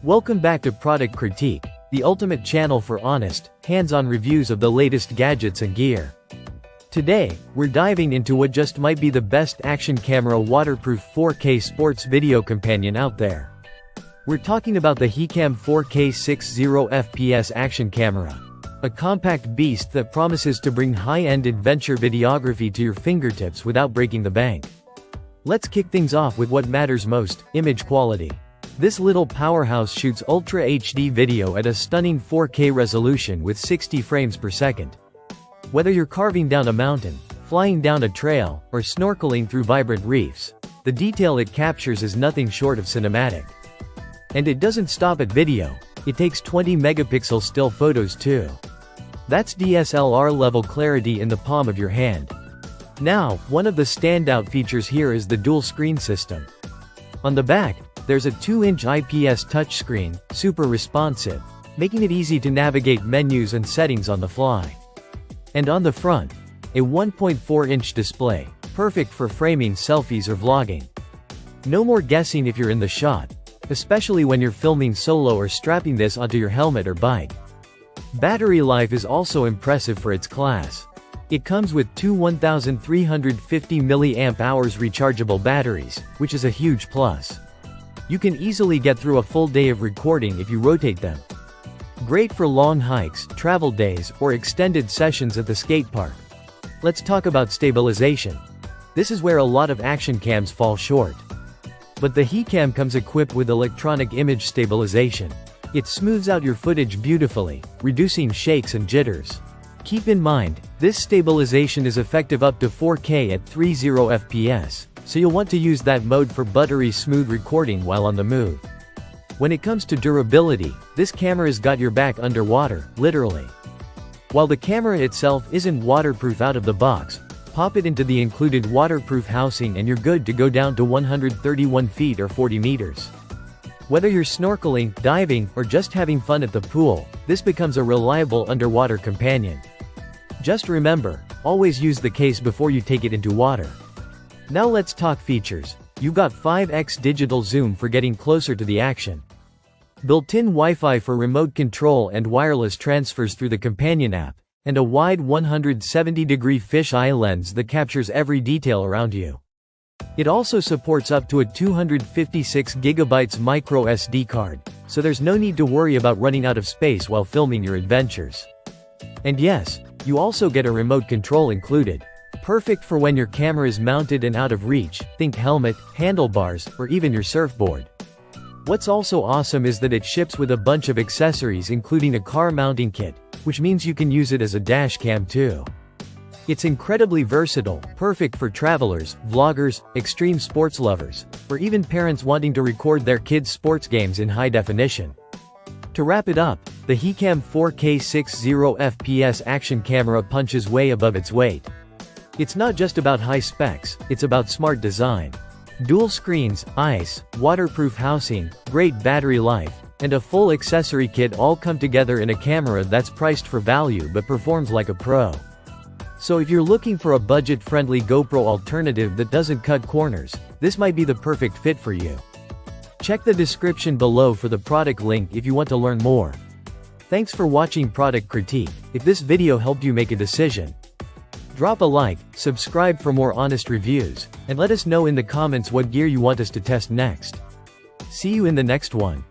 Welcome back to Product Critique, the ultimate channel for honest, hands-on reviews of the latest gadgets and gear. Today, we're diving into what just might be the best action camera waterproof 4K sports video companion out there. We're talking about the Hiicam 4K 60fps action camera. A compact beast that promises to bring high-end adventure videography to your fingertips without breaking the bank. Let's kick things off with what matters most, image quality. This little powerhouse shoots Ultra HD video at a stunning 4K resolution with 60 frames per second. Whether you're carving down a mountain, flying down a trail, or snorkeling through vibrant reefs, the detail it captures is nothing short of cinematic. And it doesn't stop at video, it takes 20 megapixel still photos too. That's DSLR level clarity in the palm of your hand. Now, one of the standout features here is the dual screen system. On the back, there's a 2-inch IPS touchscreen, super responsive, making it easy to navigate menus and settings on the fly. And on the front, a 1.4-inch display, perfect for framing selfies or vlogging. No more guessing if you're in the shot, especially when you're filming solo or strapping this onto your helmet or bike. Battery life is also impressive for its class. It comes with two 1350 mAh rechargeable batteries, which is a huge plus. You can easily get through a full day of recording if you rotate them. Great for long hikes, travel days, or extended sessions at the skate park. Let's talk about stabilization. This is where a lot of action cams fall short. But the Hiicam comes equipped with electronic image stabilization. It smooths out your footage beautifully, reducing shakes and jitters. Keep in mind, this stabilization is effective up to 4K at 30fps, so you'll want to use that mode for buttery smooth recording while on the move. When it comes to durability, this camera's got your back underwater, literally. While the camera itself isn't waterproof out of the box, pop it into the included waterproof housing and you're good to go down to 131 feet or 40 meters. Whether you're snorkeling, diving, or just having fun at the pool, this becomes a reliable underwater companion. Just remember, always use the case before you take it into water. Now let's talk features. You've got 5x digital zoom for getting closer to the action. Built-in Wi-Fi for remote control and wireless transfers through the companion app, and a wide 170-degree fisheye lens that captures every detail around you. It also supports up to a 256GB micro SD card, so there's no need to worry about running out of space while filming your adventures. And yes, you also get a remote control included. Perfect for when your camera is mounted and out of reach, think helmet, handlebars, or even your surfboard. What's also awesome is that it ships with a bunch of accessories including a car mounting kit, which means you can use it as a dash cam too. It's incredibly versatile, perfect for travelers, vloggers, extreme sports lovers, or even parents wanting to record their kids' sports games in high definition. To wrap it up, the Hiicam 4K 60fps action camera punches way above its weight. It's not just about high specs, it's about smart design. Dual screens, ICE, waterproof housing, great battery life, and a full accessory kit all come together in a camera that's priced for value but performs like a pro. So if you're looking for a budget-friendly GoPro alternative that doesn't cut corners, this might be the perfect fit for you. Check the description below for the product link if you want to learn more. Thanks for watching Product Critique. If this video helped you make a decision, drop a like, subscribe for more honest reviews, and let us know in the comments what gear you want us to test next. See you in the next one.